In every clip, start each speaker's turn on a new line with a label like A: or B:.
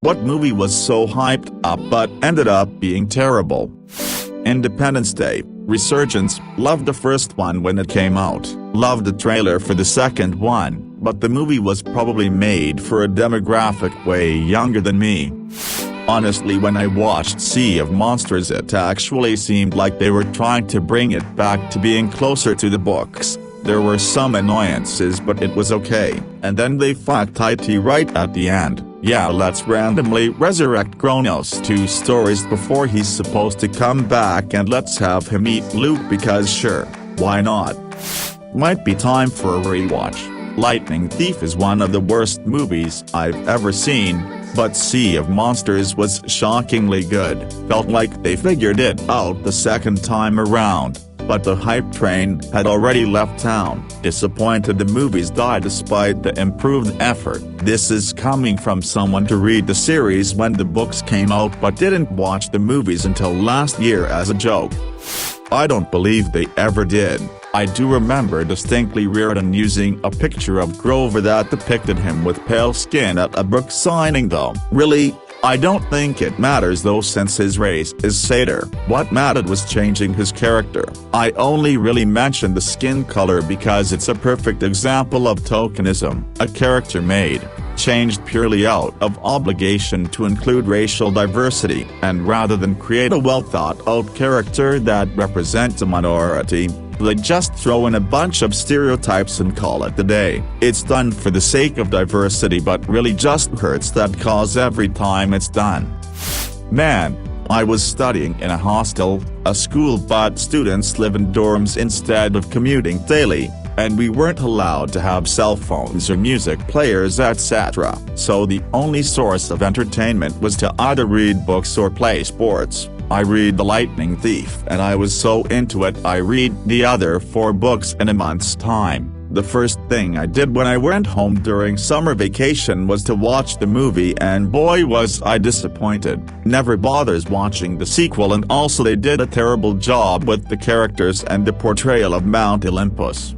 A: What movie was so hyped up but ended up being terrible? Independence Day, Resurgence, loved the first one when it came out, loved the trailer for the second one, but the movie was probably made for a demographic way younger than me. Honestly, when I watched Sea of Monsters, it actually seemed like they were trying to bring it back to being closer to the books. There were some annoyances, but it was okay, and then they fucked it right at the end. Yeah, let's randomly resurrect Kronos 2 stories before he's supposed to come back, and let's have him eat Luke because sure, why not? Might be time for a rewatch. Lightning Thief is one of the worst movies I've ever seen, but Sea of Monsters was shockingly good. Felt like they figured it out the second time around, but the hype train had already left town. Disappointed the movies died despite the improved effort. This is coming from someone to read the series when the books came out but didn't watch the movies until last year as a joke. I don't believe they ever did. I do remember distinctly Reardon using a picture of Grover that depicted him with pale skin at a book signing though. Really? I don't think it matters though, since his race is satyr. What mattered was changing his character. I only really mentioned the skin color because it's a perfect example of tokenism. A character changed purely out of obligation to include racial diversity, and rather than create a well-thought-out character that represents a minority, they just throw in a bunch of stereotypes and call it a day. It's done for the sake of diversity but really just hurts that cause every time it's done. Man, I was studying in a hostel, a school, but students live in dorms instead of commuting daily, and we weren't allowed to have cell phones or music players, etc. So the only source of entertainment was to either read books or play sports. I read The Lightning Thief and I was so into it I read the other 4 books in a month's time. The first thing I did when I went home during summer vacation was to watch the movie, and boy was I disappointed. Never bothers watching the sequel, and also they did a terrible job with the characters and the portrayal of Mount Olympus.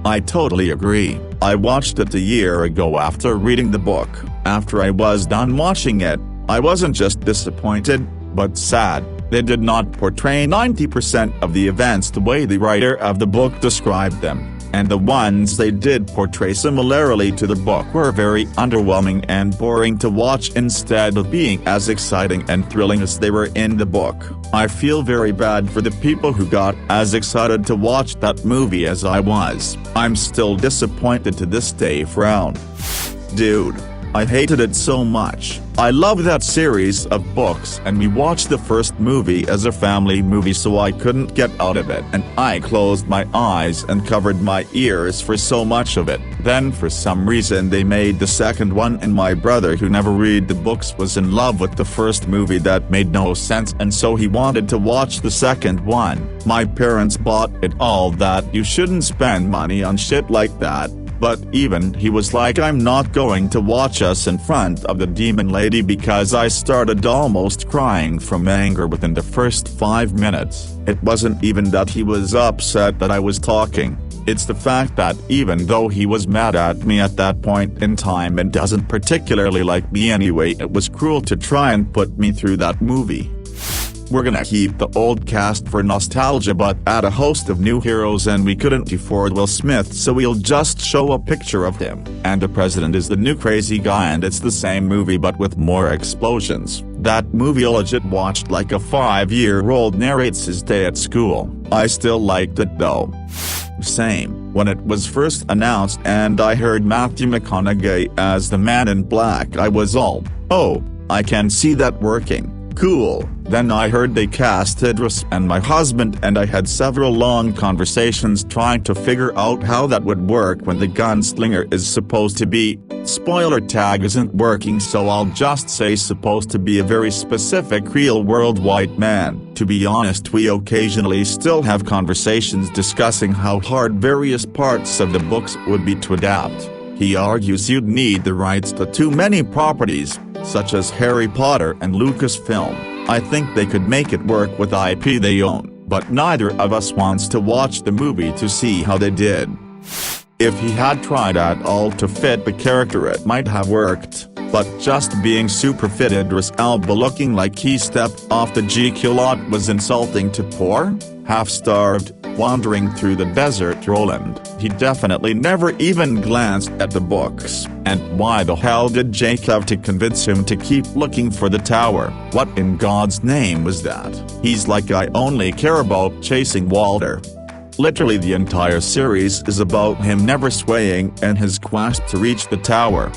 A: I totally agree. I watched it a year ago after reading the book. After I was done watching it, I wasn't just disappointed, but sad. They did not portray 90% of the events the way the writer of the book described them, and the ones they did portray similarly to the book were very underwhelming and boring to watch instead of being as exciting and thrilling as they were in the book. I feel very bad for the people who got as excited to watch that movie as I was. I'm still disappointed to this day. Frown. Dude, I hated it so much. I love that series of books, and we watched the first movie as a family movie, so I couldn't get out of it, and I closed my eyes and covered my ears for so much of it. Then for some reason they made the second one, and my brother, who never read the books, was in love with the first movie that made no sense, and so he wanted to watch the second one. My parents bought it all that you shouldn't spend money on shit like that. But even he was like, I'm not going to watch us in front of the demon lady, because I started almost crying from anger within the first 5 minutes. It wasn't even that he was upset that I was talking. It's the fact that even though he was mad at me at that point in time and doesn't particularly like me anyway, it was cruel to try and put me through that movie. We're gonna keep the old cast for nostalgia but add a host of new heroes, and we couldn't afford Will Smith, so we'll just show a picture of him. And the president is the new crazy guy, and it's the same movie but with more explosions. That movie I legit watched like a 5-year-old narrates his day at school. I still liked it though. Same. When it was first announced and I heard Matthew McConaughey as the Man in Black, I was all, oh, I can see that working. Cool. Then I heard they cast Idris, and my husband and I had several long conversations trying to figure out how that would work when the gunslinger is supposed to be, spoiler tag isn't working, so I'll just say supposed to be a very specific real-world white man. To be honest, we occasionally still have conversations discussing how hard various parts of the books would be to adapt. He argues you'd need the rights to too many properties, such as Harry Potter and Lucasfilm. I think they could make it work with IP they own, but neither of us wants to watch the movie to see how they did. If he had tried at all to fit the character, it might have worked. but just being super fit Idris Elba looking like he stepped off the GQ lot was insulting to poor, half-starved, wandering through the desert Roland. He definitely never even glanced at the books, and why the hell did Jake have to convince him to keep looking for the tower? What in God's name was that? He's like, I only care about chasing Walter. Literally the entire series is about him never swaying and his quest to reach the tower.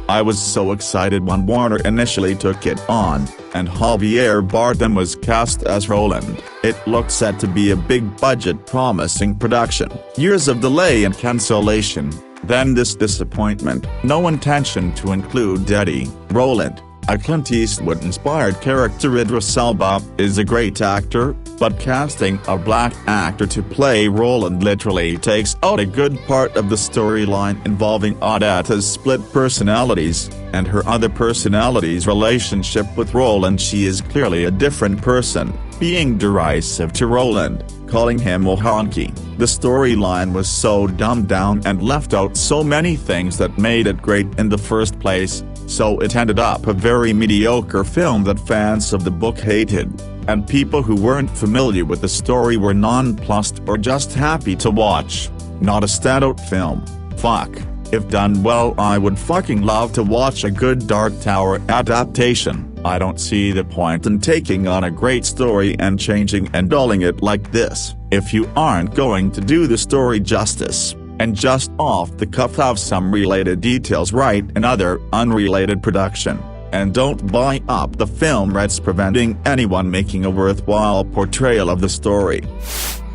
A: I was so excited when Warner initially took it on, and Javier Bardem was cast as Roland. It looked set to be a big-budget promising production. Years of delay and cancellation, then this disappointment. No intention to include Eddie, Roland, a Clint Eastwood-inspired character. Idris Elba is a great actor, but casting a black actor to play Roland literally takes out a good part of the storyline involving Odeta's split personalities, and her other personality's relationship with Roland. She is clearly a different person, being derisive to Roland, calling him a honky. The storyline was so dumbed down and left out so many things that made it great in the first place, so it ended up a very mediocre film that fans of the book hated, and people who weren't familiar with the story were nonplussed or just happy to watch. Not a standout film. Fuck. If done well, I would fucking love to watch a good Dark Tower adaptation. I don't see the point in taking on a great story and changing and dulling it like this, if you aren't going to do the story justice, and just off the cuff have some related details right in other unrelated production. And don't buy up the film rights preventing anyone making a worthwhile portrayal of the story.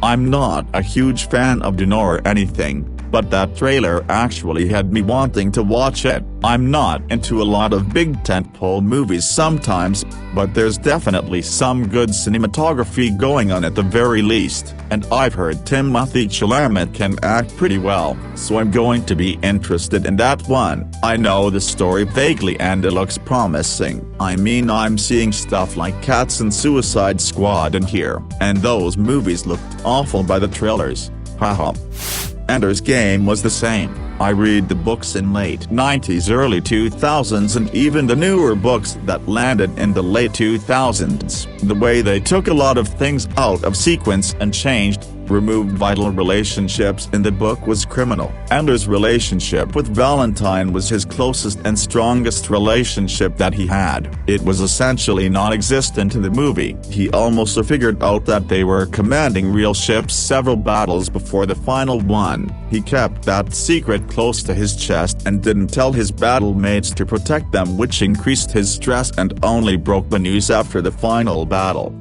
A: I'm not a huge fan of Dune or anything, but that trailer actually had me wanting to watch it. I'm not into a lot of big tentpole movies sometimes, but there's definitely some good cinematography going on at the very least, and I've heard Timothée Chalamet can act pretty well, so I'm going to be interested in that one. I know the story vaguely and it looks promising. I mean, I'm seeing stuff like Cats and Suicide Squad in here, and those movies looked awful by the trailers. Haha. Ender's Game was the same. I read the books in late 90s early 2000s and even the newer books that landed in the late 2000s. The way they took a lot of things out of sequence and removed vital relationships in the book was criminal. Ender's relationship with Valentine was his closest and strongest relationship that he had. It was essentially non-existent in the movie. He almost figured out that they were commanding real ships several battles before the final one. He kept that secret close to his chest and didn't tell his battle mates to protect them, which increased his stress and only broke the news after the final battle.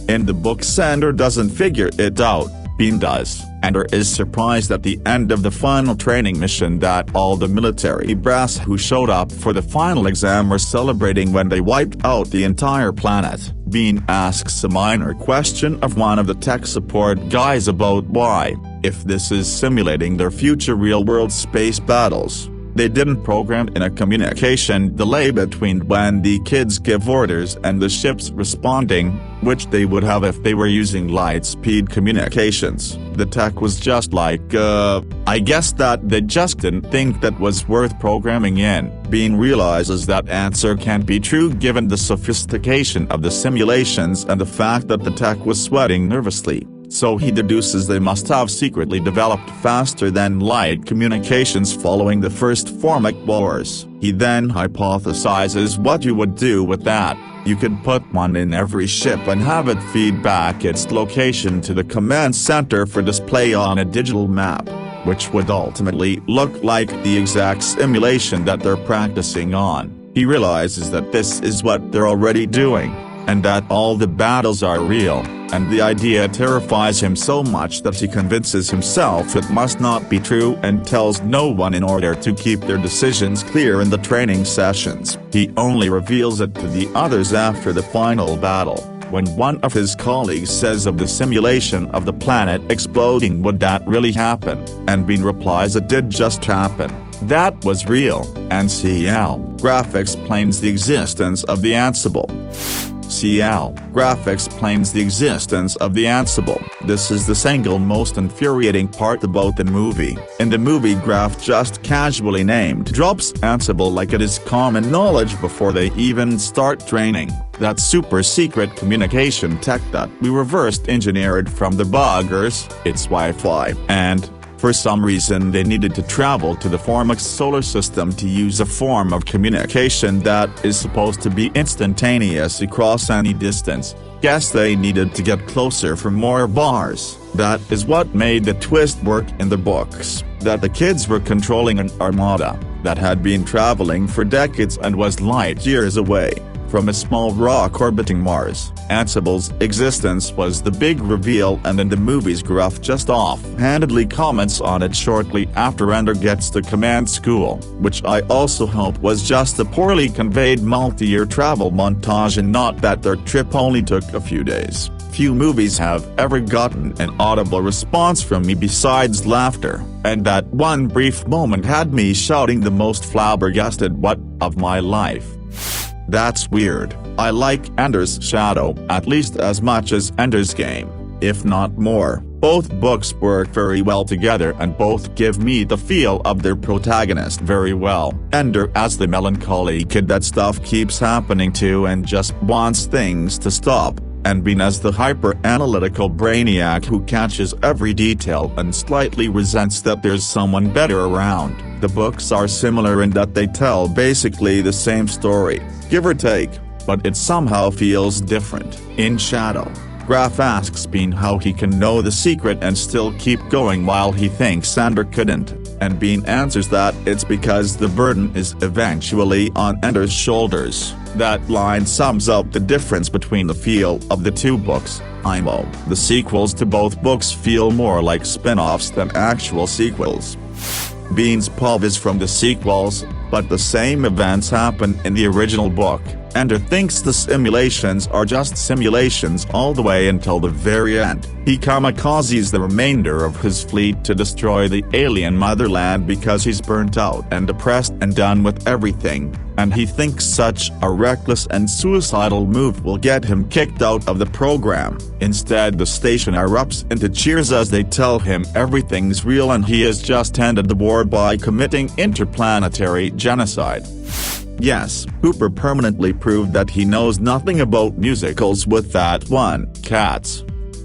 A: In the book, Sander doesn't figure it out, Bean does. Ender is surprised at the end of the final training mission that all the military brass who showed up for the final exam were celebrating when they wiped out the entire planet. Bean asks a minor question of one of the tech support guys about why, if this is simulating their future real-world space battles, they didn't program in a communication delay between when the kids give orders and the ships responding, which they would have if they were using light-speed communications. The tech was just like, I guess that they just didn't think that was worth programming in. Bean realizes that answer can't be true given the sophistication of the simulations and the fact that the tech was sweating nervously. So he deduces they must have secretly developed faster than light communications following the first Formic Wars. He then hypothesizes what you would do with that. You could put one in every ship and have it feed back its location to the command center for display on a digital map, which would ultimately look like the exact simulation that they're practicing on. He realizes that this is what they're already doing, and that all the battles are real, and the idea terrifies him so much that he convinces himself it must not be true and tells no one in order to keep their decisions clear in the training sessions. He only reveals it to the others after the final battle, when one of his colleagues says of the simulation of the planet exploding, would that really happen? And Bean replies it did just happen. That was real, and CL Graphics explains the existence of the Ansible CL. Graph explains the existence of the Ansible. This is the single most infuriating part about the movie. In the movie, Graph just casually drops Ansible like it is common knowledge before they even start training. That super secret communication tech that we reversed engineered from the buggers, it's Wi-Fi, and for some reason they needed to travel to the Formex solar system to use a form of communication that is supposed to be instantaneous across any distance. Guess they needed to get closer for more bars. That is what made the twist work in the books, that the kids were controlling an armada that had been traveling for decades and was light years away from a small rock orbiting Mars. Ansible's existence was the big reveal, and in the movies Graph just off-handedly comments on it shortly after Ender gets to command school, which I also hope was just a poorly conveyed multi-year travel montage and not that their trip only took a few days. Few movies have ever gotten an audible response from me besides laughter, and that one brief moment had me shouting the most flabbergasted "what" of my life. That's weird. I like Ender's Shadow at least as much as Ender's Game, if not more. Both books work very well together and both give me the feel of their protagonist very well. Ender as the melancholy kid that stuff keeps happening to and just wants things to stop, and Bean as the hyper-analytical brainiac who catches every detail and slightly resents that there's someone better around. The books are similar in that they tell basically the same story, give or take, but it somehow feels different. In Shadow, Graph asks Bean how he can know the secret and still keep going while he thinks Ender couldn't, and Bean answers that it's because the burden is eventually on Ender's shoulders. That line sums up the difference between the feel of the two books. IMO. The sequels to both books feel more like spin-offs than actual sequels. Bean's pub is from the sequels, but the same events happen in the original book. Ender thinks the simulations are just simulations all the way until the very end. He kamikazes the remainder of his fleet to destroy the alien motherland because he's burnt out and depressed and done with everything, and he thinks such a reckless and suicidal move will get him kicked out of the program. Instead, the station erupts into cheers as they tell him everything's real and he has just ended the war by committing interplanetary genocide. Yes, Hooper permanently proved that he knows nothing about musicals with that one. Cats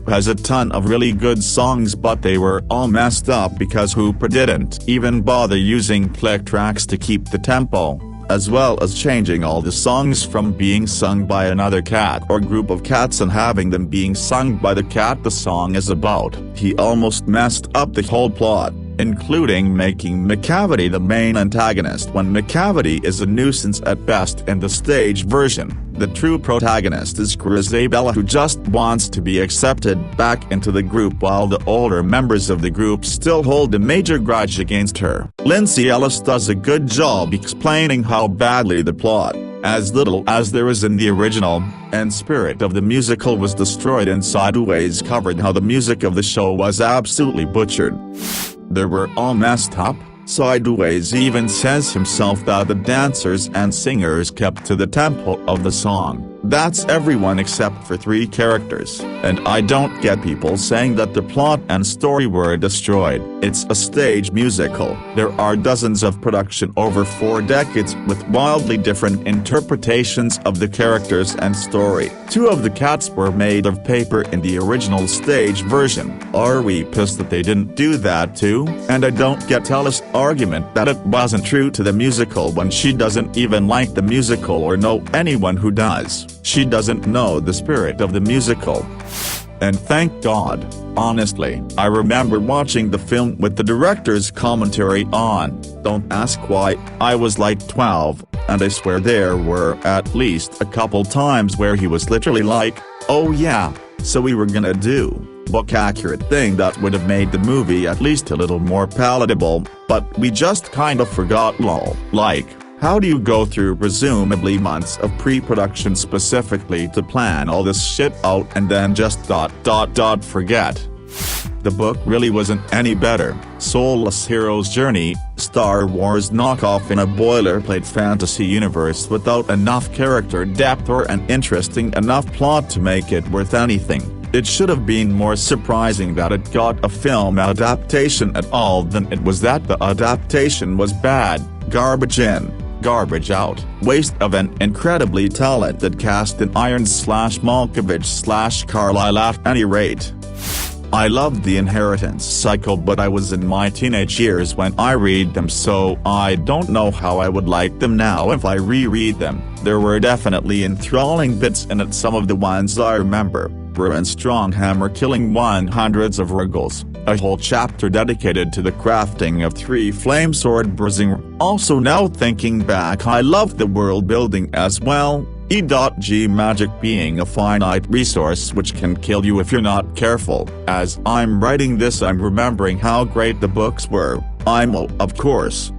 A: has a ton of really good songs, but they were all messed up because Hooper didn't even bother using click tracks to keep the tempo, as well as changing all the songs from being sung by another cat or group of cats and having them being sung by the cat the song is about. He almost messed up the whole plot, including making McCavity the main antagonist when McCavity is a nuisance at best in the stage version. The true protagonist is Grisabella, who just wants to be accepted back into the group while the older members of the group still hold a major grudge against her. Lindsay Ellis does a good job explaining how badly the plot, as little as there is in the original, and spirit of the musical was destroyed, and Sideways covered how the music of the show was absolutely butchered. They were all messed up. Sideways even says himself that the dancers and singers kept to the tempo of the song. That's everyone except for 3 characters, and I don't get people saying that the plot and story were destroyed. It's a stage musical. There are dozens of production over 4 decades with wildly different interpretations of the characters and story. 2 of the cats were made of paper in the original stage version. Are we pissed that they didn't do that too? And I don't get Ellis' argument that it wasn't true to the musical when she doesn't even like the musical or know anyone who does. She doesn't know the spirit of the musical. And thank God, honestly. I remember watching the film with the director's commentary on. Don't ask why. I was like 12, and I swear there were at least a couple times where he was literally like, "Oh yeah, so we were gonna do." Book-accurate thing that would have made the movie at least a little more palatable, but we just kind of forgot lol. Like, how do you go through presumably months of pre-production specifically to plan all this shit out and then just forget? The book really wasn't any better. Soulless hero's journey, Star Wars knockoff in a boilerplate fantasy universe without enough character depth or an interesting enough plot to make it worth anything. It should have been more surprising that it got a film adaptation at all than it was that the adaptation was bad, garbage in, garbage out, waste of an incredibly talented cast in Irons/Malkovich/Carlyle at any rate. I loved The Inheritance cycle, but I was in my teenage years when I read them, so I don't know how I would like them now if I reread them. There were definitely enthralling bits in it. Some of the ones I remember were in Stronghammer killing hundreds of Ruggles, a whole chapter dedicated to the crafting of 3 flame sword bruising. Also, now thinking back, I loved the world building as well. E.g. magic being a finite resource which can kill you if you're not careful. As I'm writing this, I'm remembering how great the books were. Of course.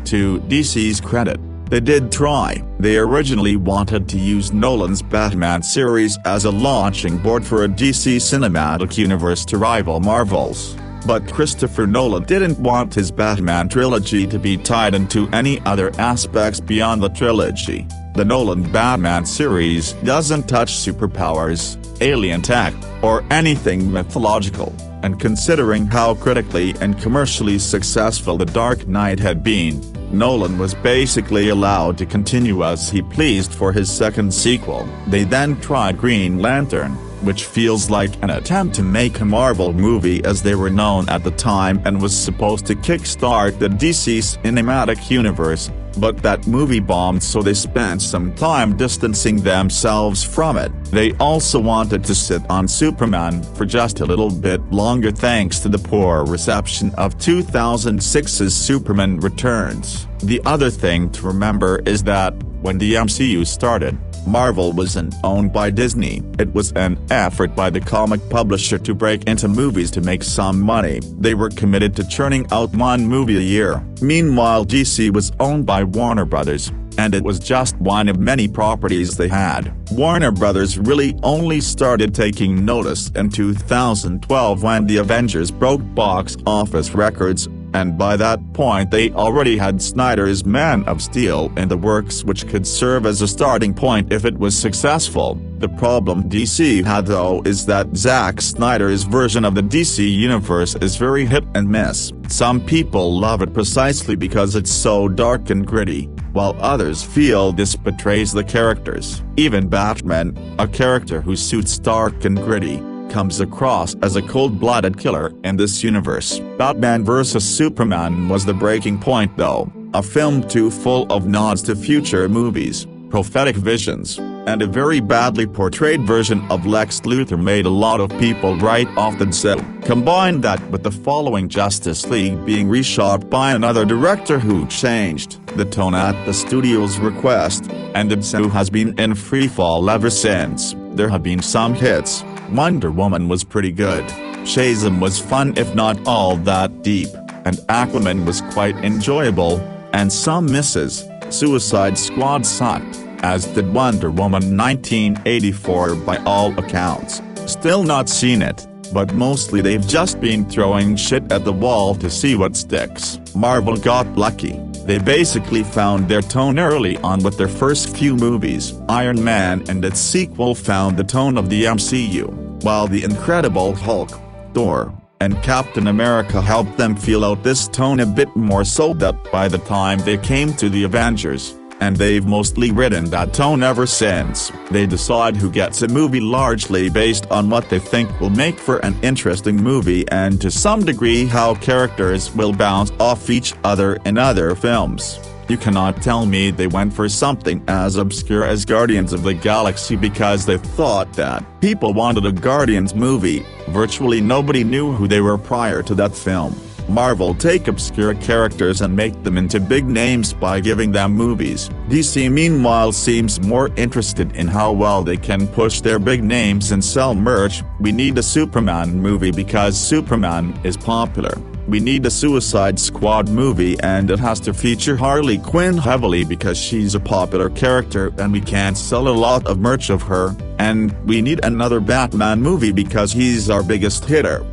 A: To DC's credit, they did try. They originally wanted to use Nolan's Batman series as a launching board for a DC cinematic universe to rival Marvel's. But Christopher Nolan didn't want his Batman trilogy to be tied into any other aspects beyond the trilogy. The Nolan Batman series doesn't touch superpowers, alien tech, or anything mythological, and considering how critically and commercially successful The Dark Knight had been, Nolan was basically allowed to continue as he pleased for his second sequel. They then tried Green Lantern, which feels like an attempt to make a Marvel movie as they were known at the time and was supposed to kickstart the DC cinematic universe, but that movie bombed, so they spent some time distancing themselves from it. They also wanted to sit on Superman for just a little bit longer thanks to the poor reception of 2006's Superman Returns. The other thing to remember is that, when the MCU started, Marvel wasn't owned by Disney. It was an effort by the comic publisher to break into movies to make some money. They were committed to churning out 1 movie a year. Meanwhile, DC was owned by Warner Brothers, and it was just one of many properties they had. Warner Brothers really only started taking notice in 2012 when The Avengers broke box office records, and by that point they already had Snyder's Man of Steel in the works, which could serve as a starting point if it was successful. The problem DC had though is that Zack Snyder's version of the DC universe is very hit and miss. Some people love it precisely because it's so dark and gritty, while others feel this betrays the characters. Even Batman, a character who suits dark and gritty, comes across as a cold-blooded killer in this universe. Batman vs Superman was the breaking point though, a film too full of nods to future movies, prophetic visions, and a very badly portrayed version of Lex Luthor made a lot of people write off the set. Combine that with the following Justice League being reshot by another director who changed the tone at the studio's request, and the MCU has been in freefall ever since. There have been some hits. Wonder Woman was pretty good, Shazam was fun if not all that deep, and Aquaman was quite enjoyable, and some misses. Suicide Squad sucked, as did Wonder Woman 1984 by all accounts. Still not seen it, but mostly they've just been throwing shit at the wall to see what sticks. Marvel got lucky. They basically found their tone early on with their first few movies. Iron Man and its sequel found the tone of the MCU, while The Incredible Hulk, Thor, and Captain America helped them feel out this tone a bit more, so that by the time they came to the Avengers, and they've mostly ridden that tone ever since. They decide who gets a movie largely based on what they think will make for an interesting movie, and to some degree how characters will bounce off each other in other films. You cannot tell me they went for something as obscure as Guardians of the Galaxy because they thought that people wanted a Guardians movie. Virtually nobody knew who they were prior to that film. Marvel take obscure characters and make them into big names by giving them movies. DC meanwhile seems more interested in how well they can push their big names and sell merch. We need a Superman movie because Superman is popular. We need a Suicide Squad movie and it has to feature Harley Quinn heavily because she's a popular character and we can't sell a lot of merch of her. And we need another Batman movie because he's our biggest hitter.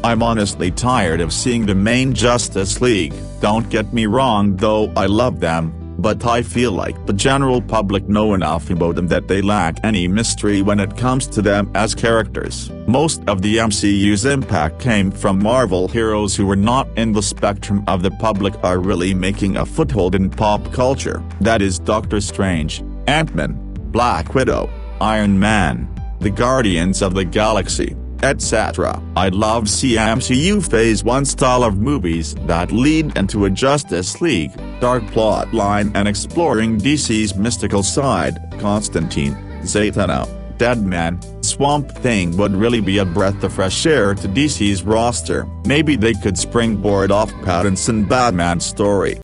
A: I'm honestly tired of seeing the main Justice League. Don't get me wrong though, I love them, but I feel like the general public know enough about them that they lack any mystery when it comes to them as characters. Most of the MCU's impact came from Marvel heroes who were not in the spectrum of the public are really making a foothold in pop culture. That is Doctor Strange, Ant-Man, Black Widow, Iron Man, the Guardians of the Galaxy, etc. I'd love to see MCU Phase 1 style of movies that lead into a Justice League dark plot line and exploring DC's mystical side. Constantine, Zatanna, Deadman, Swamp Thing would really be a breath of fresh air to DC's roster. Maybe they could springboard off Pattinson Batman's story.